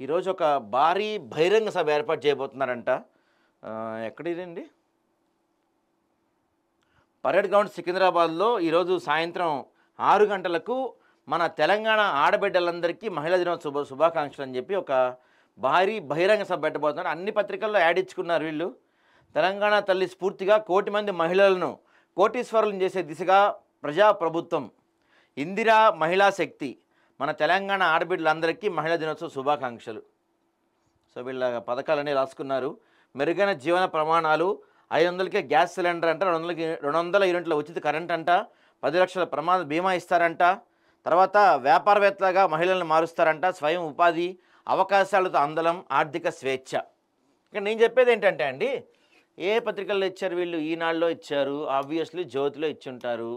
ఈరోజు ఒక భారీ బహిరంగ సభ ఏర్పాటు చేయబోతున్నారంట. ఎక్కడిదండి? పరేడ్ గ్రౌండ్ సికింద్రాబాద్లో ఈరోజు సాయంత్రం 6 గంటలకు మన తెలంగాణ ఆడబిడ్డలందరికీ మహిళా దినోత్సవ శుభాకాంక్షలు అని చెప్పి ఒక భారీ బహిరంగ సభ పెట్టబోతున్నారు. అన్ని పత్రికల్లో యాడ్ ఇచ్చుకున్నారు వీళ్ళు. తెలంగాణ తల్లి స్ఫూర్తిగా 1 కోటి మంది మహిళలను కోటీశ్వరులను చేసే దిశగా ప్రజాప్రభుత్వం, ఇందిరా మహిళా శక్తి, మన తెలంగాణ ఆడబిడ్డలందరికీ మహిళా దినోత్సవ శుభాకాంక్షలు. సో వీళ్ళ పథకాలన్నీ రాసుకున్నారు. మెరుగైన జీవన ప్రమాణాలు, 500కే గ్యాస్ సిలిండర్ అంట, 200 యూనిట్ల ఉచిత కరెంట్ అంట, 10 లక్షల ప్రమాద బీమా ఇస్తారంట, తర్వాత వ్యాపారవేత్తలుగా మహిళలను మారుస్తారంట, స్వయం ఉపాధి అవకాశాలతో అందలం, ఆర్థిక స్వేచ్ఛ. ఇక నేను చెప్పేది ఏంటంటే అండి, ఏ పత్రికల్లో ఇచ్చారు వీళ్ళు? ఈనాడులో ఇచ్చారు, ఆబ్వియస్లీ జ్యోతిలో ఇచ్చుంటారు,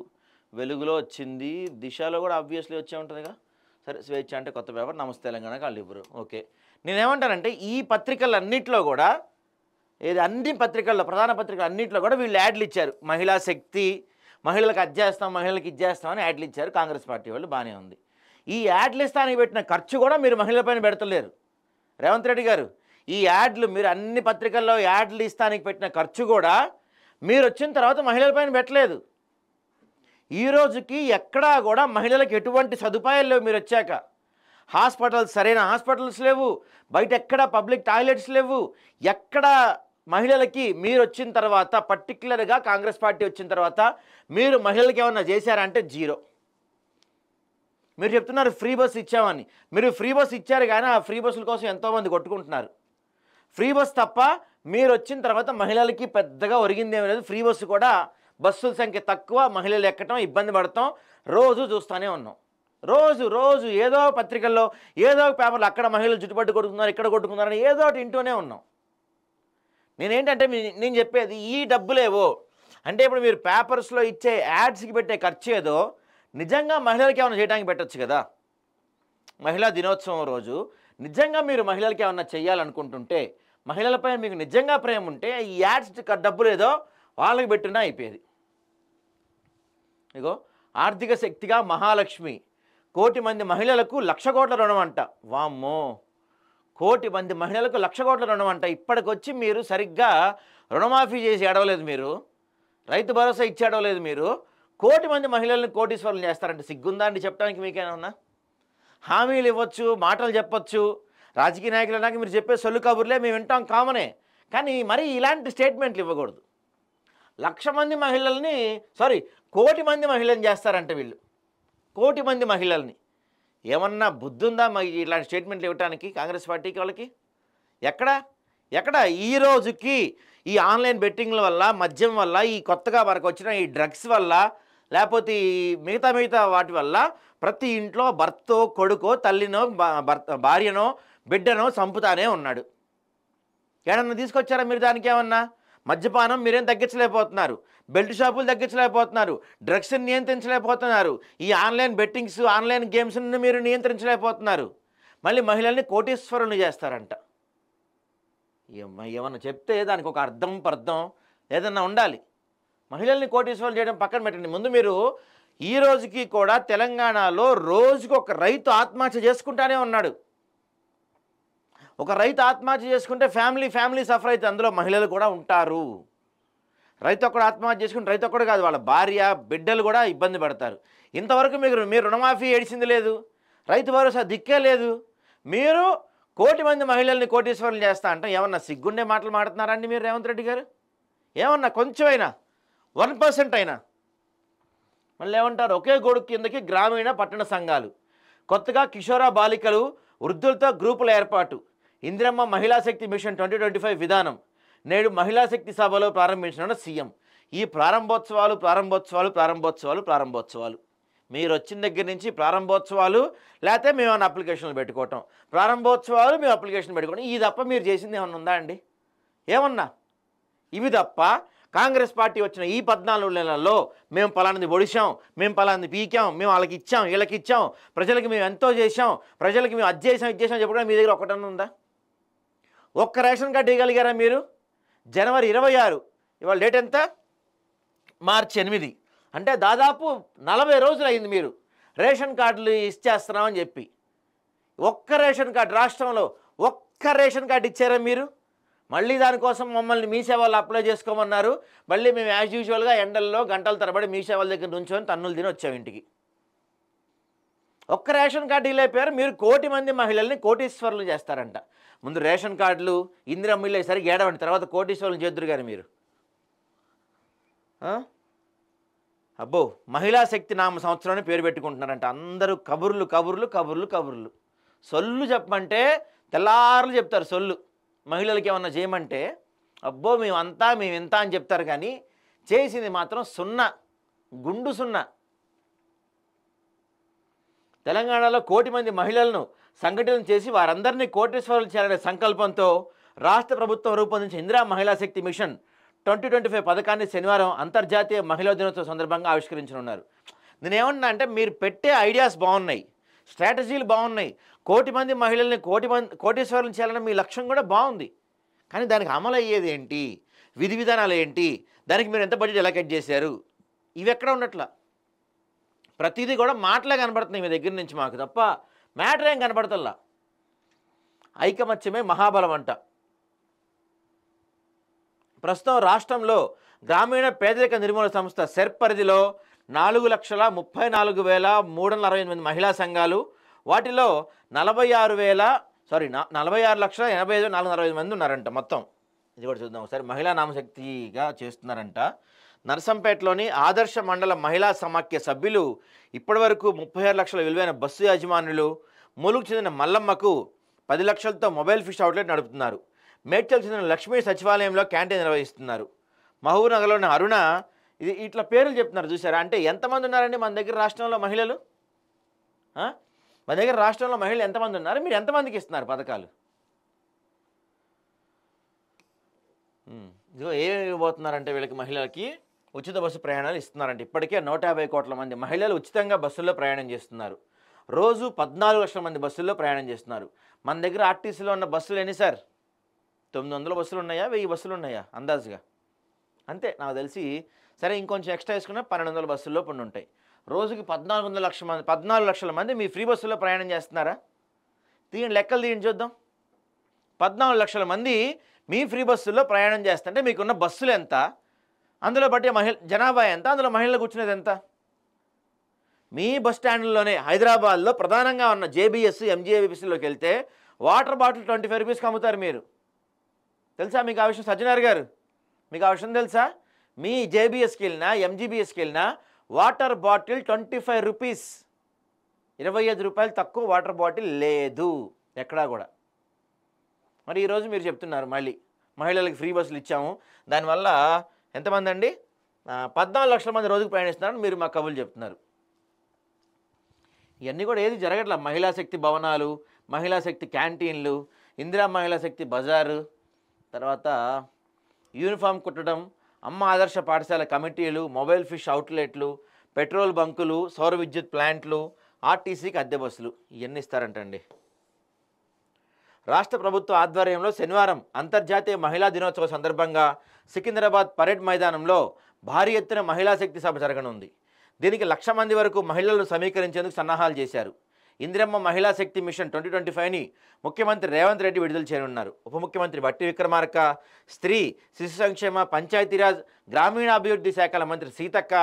వెలుగులో వచ్చింది, దిశలో కూడా ఆబ్వియస్లీ వచ్చే ఉంటుందిగా. సరే, స్వేచ్ఛ అంటే కొత్త పేపర్, నమస్తే తెలంగాణకి వాళ్ళు ఇవ్వరు. ఓకే, నేనేమంటానంటే ఈ పత్రికలన్నింటిలో కూడా, అన్ని పత్రికల్లో, ప్రధాన పత్రికలు అన్నింటిలో కూడా వీళ్ళు యాడ్లు ఇచ్చారు. మహిళా శక్తి, మహిళలకు అది చేస్తాం, మహిళలకు ఇది చేస్తామని యాడ్లు ఇచ్చారు. కాంగ్రెస్ పార్టీ వాళ్ళు బాగానే ఉంది. ఈ యాడ్లు ఇస్తానికి పెట్టిన ఖర్చు కూడా మీరు మహిళలపైన పెడతలేరు రేవంత్ రెడ్డి గారు. ఈ యాడ్లు మీరు అన్ని పత్రికల్లో యాడ్లు ఇస్తానికి పెట్టిన ఖర్చు కూడా మీరు వచ్చిన తర్వాత మహిళలపైన పెట్టలేదు. ఈ రోజుకి ఎక్కడా కూడా మహిళలకు ఎటువంటి సదుపాయాలు లేవు. మీరు వచ్చాక హాస్పిటల్స్, సరైన హాస్పిటల్స్ లేవు, బయట ఎక్కడ పబ్లిక్ టాయిలెట్స్ లేవు, ఎక్కడ మహిళలకి మీరు వచ్చిన తర్వాత, పర్టికులర్గా కాంగ్రెస్ పార్టీ వచ్చిన తర్వాత మీరు మహిళలకి ఏమన్నా చేశారంటే జీరో. మీరు చెప్తున్నారు ఫ్రీ బస్ ఇచ్చామని. మీరు ఫ్రీ బస్ ఇచ్చారు కానీ ఆ ఫ్రీ బస్సుల కోసం ఎంతోమంది కొట్టుకుంటున్నారు. ఫ్రీ బస్ తప్ప మీరు వచ్చిన తర్వాత మహిళలకి పెద్దగా ఒరిగిందేమీ లేదు. ఫ్రీ బస్సు కూడా బస్సుల సంఖ్య తక్కువ, మహిళలు ఎక్కటం ఇబ్బంది పడతాం రోజు చూస్తూనే ఉన్నాం. రోజు ఏదో పత్రికల్లో, ఏదో పేపర్లు అక్కడ మహిళలు జుట్టుపట్టు కొట్టుకున్నారు, ఇక్కడ కొట్టుకున్నారని ఏదో ఒకటి వింటూనే ఉన్నాం. నేనేంటంటే నేను చెప్పేది, ఈ డబ్బులేవో అంటే ఇప్పుడు మీరు పేపర్స్లో ఇచ్చే యాడ్స్కి పెట్టే ఖర్చు ఏదో నిజంగా మహిళలకి ఏమైనా చేయడానికి పెట్టచ్చు కదా. మహిళా దినోత్సవం రోజు నిజంగా మీరు మహిళలకి ఏమన్నా చేయాలనుకుంటుంటే, మహిళలపై మీకు నిజంగా ప్రేమ ఉంటే ఈ యాడ్స్ డబ్బులు ఏదో వాళ్ళకి పెట్టినా అయిపోయేది. ఇగో, ఆర్థిక శక్తిగా మహాలక్ష్మి, 1 కోటి మంది మహిళలకు 1,00,000 కోట్ల రుణం అంట. వామ్మో, 1 కోటి మంది మహిళలకు 1,00,000 కోట్ల రుణం అంట. ఇప్పటికొచ్చి మీరు సరిగ్గా రుణమాఫీ చేసి ఏడవలేదు, మీరు రైతు భరోసా ఇచ్చి ఏడవలేదు. మీరు 1 కోటి మంది మహిళలను కోటీశ్వరులు చేస్తారంటే సిగ్గుందా అండి చెప్పడానికి? మీకేమన్నా హామీలు ఇవ్వచ్చు, మాటలు చెప్పొచ్చు, రాజకీయ నాయకులు అన్నాక మీరు చెప్పే సొల్లు కబుర్లే మేము వింటాం, కామనే. కానీ మరి ఇలాంటి స్టేట్మెంట్లు ఇవ్వకూడదు. 1,00,000 మంది మహిళల్ని, 1 కోటి మంది మహిళలను చేస్తారంటే వీళ్ళు, 1 కోటి మంది మహిళల్ని. ఏమన్నా బుద్ధి ఉందా మరి ఇలాంటి స్టేట్మెంట్లు ఇవ్వడానికి కాంగ్రెస్ పార్టీకి? వాళ్ళకి ఎక్కడ ఈ రోజుకి ఈ ఆన్లైన్ బెట్టింగ్ల వల్ల, మద్యం వల్ల, ఈ కొత్తగా మనకు వచ్చిన ఈ డ్రగ్స్ వల్ల, లేకపోతే ఈ మిగతా వాటి వల్ల ప్రతి ఇంట్లో భర్తో, కొడుకో, తల్లినో, భార్యనో, బిడ్డనో చంపుతానే ఉన్నాడు. ఏమన్నా తీసుకొచ్చారా మీరు దానికి? ఏమన్నా మద్యపానం మీరేం తగ్గించలేకపోతున్నారు, బెల్ట్ షాపులు తగ్గించలేకపోతున్నారు, డ్రగ్స్ని నియంత్రించలేకపోతున్నారు, ఈ ఆన్లైన్ బెట్టింగ్స్, ఆన్లైన్ గేమ్స్ని మీరు నియంత్రించలేకపోతున్నారు. మళ్ళీ మహిళల్ని కోటీశ్వరులు చేస్తారంట. ఏమన్నా చెప్తే దానికి ఒక అర్థం పర్థం ఏదన్నా ఉండాలి. మహిళల్ని కోటీశ్వరులు చేయడం పక్కన పెట్టండి. ముందు మీరు ఈ రోజుకి కూడా తెలంగాణలో రోజుకి ఒక రైతు ఆత్మహత్య చేసుకుంటానే ఉన్నాడు. ఒక రైతు ఆత్మహత్య చేసుకుంటే ఫ్యామిలీ సఫర్ అయితే అందులో మహిళలు కూడా ఉంటారు. రైతు ఒక్కడు ఆత్మహత్య చేసుకుంటే రైతు ఒక్కడు కాదు, వాళ్ళ భార్య, బిడ్డలు కూడా ఇబ్బంది పడతారు. ఇంతవరకు మీరు రుణమాఫీ ఏడిసింది లేదు, రైతు భరోసా దిక్కే లేదు. మీరు 1 కోటి మంది మహిళల్ని కోటీశ్వరులు చేస్తా అంటే ఏమన్నా సిగ్గుండే మాటలు మాడుతున్నారండి మీరు రేవంత్ రెడ్డి గారు? ఏమన్నా కొంచెమైనా 1% అయినా? మళ్ళీ ఏమంటారు, ఒకే గొడుగు కిందకి గ్రామీణ పట్టణ సంఘాలు, కొత్తగా కిషోర బాలికలు, వృద్ధులతో గ్రూపుల ఏర్పాటు, ఇందిరమ్మ మహిళా శక్తి మిషన్ 2025 విధానం, నేడు మహిళా శక్తి సభలో ప్రారంభించిన సీఎం. ఈ ప్రారంభోత్సవాలు మీరు వచ్చిన దగ్గర నుంచి ప్రారంభోత్సవాలు, లేకపోతే మేము ఏమైనా అప్లికేషన్లు పెట్టుకోవటం, ప్రారంభోత్సవాలు మేము అప్లికేషన్ పెట్టుకోవడం, ఈ తప్ప మీరు చేసింది ఏమన్నా ఉందా అండి? ఏమన్నా ఇవి తప్ప కాంగ్రెస్ పార్టీ వచ్చిన ఈ 14 నెలల్లో మేము పలానాది ఒడిశాం, మేము పలానాది పీకాం, మేము వాళ్ళకి ఇచ్చాం, వీళ్ళకి ఇచ్చాం, ప్రజలకి మేము ఎంతో చేసాం, ప్రజలకి మేము అది చేసాం, ఇది చేసాం చెప్పడం మీ దగ్గర ఒకటన్నా ఉందా? ఒక్క రేషన్ కార్డు ఇవ్వగలిగారా మీరు? జనవరి 26, ఇవాళ డేట్ ఎంత? మార్చి 8, అంటే దాదాపు 40 రోజులు అయింది మీరు రేషన్ కార్డులు ఇచ్చేస్తున్నామని చెప్పి. ఒక్క రేషన్ కార్డు రాష్ట్రంలో ఒక్క రేషన్ కార్డు ఇచ్చారా మీరు? మళ్ళీ దానికోసం మమ్మల్ని మీ సేవలు అప్లై చేసుకోమన్నారు. మళ్ళీ మేము యాజ్ యూజువల్గా ఎండల్లో గంటల తరబడి మీ సేవల దగ్గర నుంచొని తన్నులు తిని వచ్చాము ఇంటికి. ఒక్క రేషన్ కార్డు డీల్ అయిపోయారు. మీరు 1 కోటి మంది మహిళల్ని కోటీశ్వరులు చేస్తారంట. ముందు రేషన్ కార్డులు ఇందిరమ్మ ఇల్లు సరిగ్గా ఏడవండి, తర్వాత కోటీశ్వరులు చేద్దరు కానీ మీరు. అబ్బో మహిళా శక్తి నామ సంవత్సరాన్ని పేరు పెట్టుకుంటున్నారంట. అందరూ కబుర్లు కబుర్లు కబుర్లు కబుర్లు. సొల్లు చెప్పమంటే తెల్లారులు చెప్తారు సొల్లు. మహిళలకి ఏమన్నా చేయమంటే అబ్బో మేము ఇంత అని చెప్తారు, కానీ చేసింది మాత్రం సున్నా, గుండు సున్నా. తెలంగాణలో 1 కోటి మంది మహిళలను సంఘటన చేసి వారందరినీ కోటీశ్వరులు చేయాలనే సంకల్పంతో రాష్ట్ర ప్రభుత్వం రూపొందించిన ఇందిరా మహిళా శక్తి మిషన్ 2025 పథకాన్ని శనివారం అంతర్జాతీయ మహిళా దినోత్సవం సందర్భంగా ఆవిష్కరించనున్నారు. నేనేమన్నా అంటే మీరు పెట్టే ఐడియాస్ బాగున్నాయి, స్ట్రాటజీలు బాగున్నాయి, 1 కోటి మంది మహిళల్ని కోటీశ్వరులు చేయాలనే మీ లక్ష్యం కూడా బాగుంది. కానీ దానికి అమలు అయ్యేది ఏంటి, విధి విధానాలు ఏంటి, దానికి మీరు ఎంత బడ్జెట్ ఎలకేట్ చేశారు, ఇవి ఎక్కడ ఉండట్లా. ప్రతిదీ కూడా మాటలే కనబడుతున్నాయి మీ దగ్గర నుంచి మాకు, తప్ప మ్యాటర్ ఏం కనబడతల్లా. ఐకమత్యమే మహాబలం అంట. ప్రస్తుతం రాష్ట్రంలో గ్రామీణ పేదరిక నిర్మూలన సంస్థ సెర్ప్ పరిధిలో 4,34,368 మహిళా సంఘాలు, వాటిలో 46,80,485 మంది ఉన్నారంట మొత్తం. ఇది కూడా చూద్దాం ఒకసారి. మహిళా నామశక్తిగా చేస్తున్నారంట. నర్సంపేటలోని ఆదర్శ మండల మహిళా సమాఖ్య సభ్యులు ఇప్పటివరకు 36 లక్షల విలువైన బస్సు యాజమానులు, ములుగు చెందిన మల్లమ్మకు 10 లక్షలతో మొబైల్ ఫిష్ అవుట్లెట్ నడుపుతున్నారు. మేడ్చల్ చెందిన లక్ష్మీ సచివాలయంలో క్యాంటీన్ నిర్వహిస్తున్నారు. మహబూబ్ నగర్లోని అరుణ, ఇది ఇట్లా పేర్లు చెప్తున్నారు చూసారా. అంటే ఎంతమంది ఉన్నారండి మన దగ్గర రాష్ట్రంలో మహిళలు? మన దగ్గర రాష్ట్రంలో మహిళలు ఎంతమంది ఉన్నారు? మీరు ఎంతమందికి ఇస్తున్నారు పథకాలు? ఇదిగో ఏమి ఇవ్వబోతున్నారంటే వీళ్ళకి మహిళలకి ఉచిత బస్సు ప్రయాణాలు ఇస్తున్నారంటే. ఇప్పటికే 150 కోట్ల మంది మహిళలు ఉచితంగా బస్సుల్లో ప్రయాణం చేస్తున్నారు. రోజు 14 లక్షల మంది బస్సుల్లో ప్రయాణం చేస్తున్నారు. మన దగ్గర ఆర్టీసీలో ఉన్న బస్సులు ఎన్ని సార్? 900 బస్సులు ఉన్నాయా, 1000 బస్సులు ఉన్నాయా అందాజుగా? అంతే నాకు తెలిసి. సరే ఇంకొంచెం ఎక్స్ట్రా వేసుకున్నా 1200 బస్సుల్లో పన్ను ఉంటాయి. రోజుకి 14 లక్షల మంది మీ ఫ్రీ బస్సుల్లో ప్రయాణం చేస్తున్నారా? తీయండి, లెక్కలు తీయండి చూద్దాం. 14 లక్షల మంది మీ ఫ్రీ బస్సుల్లో ప్రయాణం చేస్తుంటే మీకున్న బస్సులు ఎంత, అందులో బట్టి జనాభా ఎంత, అందులో మహిళలు కూర్చునేది ఎంత? మీ బస్ స్టాండ్లోనే హైదరాబాద్లో ప్రధానంగా ఉన్న జేబీఎస్, ఎంజీఏబీసీలోకి వెళ్తే వాటర్ బాటిల్ 25 రూపీస్కి అమ్ముతారు. మీరు తెలుసా మీకు ఆ విషయం? సజ్జనార్ గారు మీకు ఆ విషయం తెలుసా? మీ జేబీఎస్కి వెళ్ళినా ఎంజీబీఎస్కి వెళ్ళినా వాటర్ బాటిల్ 25 రూపీస్, 25 రూపాయలు తక్కువ వాటర్ బాటిల్ లేదు ఎక్కడా కూడా. మరి ఈరోజు మీరు చెప్తున్నారు మళ్ళీ మహిళలకు ఫ్రీ బస్సులు ఇచ్చాము, దానివల్ల ఎంతమంది అండి? 14 లక్షల మంది రోజుకు ప్రయాణిస్తున్నారని మీరు మా కబుర్లు చెప్తున్నారు. ఇవన్నీ కూడా ఏది జరగట్లా. మహిళా శక్తి భవనాలు, మహిళా శక్తి క్యాంటీన్లు, ఇందిరా మహిళా శక్తి బజారు, తర్వాత యూనిఫామ్ కుట్టడం, అమ్మ ఆదర్శ పాఠశాల కమిటీలు, మొబైల్ ఫిష్ అవుట్లెట్లు, పెట్రోల్ బంకులు, సౌర విద్యుత్ ప్లాంట్లు, ఆర్టీసీకి అద్దె బస్సులు, ఇవన్నీ ఇస్తారంటండి. రాష్ట్ర ప్రభుత్వ ఆధ్వర్యంలో శనివారం అంతర్జాతీయ మహిళా దినోత్సవ సందర్భంగా సికింద్రాబాద్ పరేడ్ మైదానంలో భారీ ఎత్తున మహిళా శక్తి సభ జరగనుంది. దీనికి 1,00,000 మంది వరకు మహిళలను సమీకరించేందుకు సన్నాహాలు చేశారు. ఇందిరమ్మ మహిళా శక్తి మిషన్ 2025ని ముఖ్యమంత్రి రేవంత్ రెడ్డి విడుదల చేయనున్నారు. ఉప ముఖ్యమంత్రి బట్టి విక్రమార్క, స్త్రీ శిశు సంక్షేమ, పంచాయతీరాజ్, గ్రామీణాభివృద్ధి శాఖల మంత్రి సీతక్క,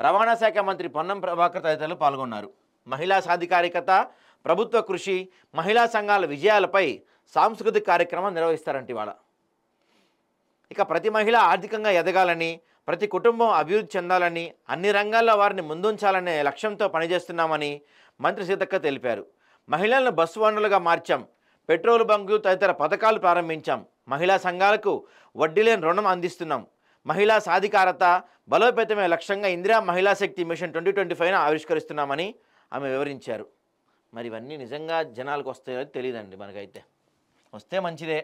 రవాణా శాఖ మంత్రి పొన్నం ప్రభాకర్ తదితరులు పాల్గొన్నారు. మహిళా సాధికారికత, ప్రభుత్వ కృషి, మహిళా సంఘాల విజయాలపై సాంస్కృతిక కార్యక్రమం నిర్వహిస్తారంట ఇవాళ. ఇక ప్రతి మహిళ ఆర్థికంగా ఎదగాలని, ప్రతి కుటుంబం అభివృద్ధి చెందాలని, అన్ని రంగాల్లో వారిని ముందుంచాలనే లక్ష్యంతో పనిచేస్తున్నామని మంత్రి సీతక్క తెలిపారు. మహిళలను బస్సు వనరులుగా మార్చాం, పెట్రోల్ బంకులు తదితర పథకాలు ప్రారంభించాం, మహిళా సంఘాలకు వడ్డీ లేని రుణం అందిస్తున్నాం, మహిళా సాధికారత బలోపేతమే లక్ష్యంగా ఇందిరా మహిళా శక్తి మిషన్ 2025ను ఆవిష్కరిస్తున్నామని ఆమె వివరించారు. మరి ఇవన్నీ నిజంగా జనాలకు వస్తాయో తెలియదండి. మనకైతే వస్తే మంచిదే.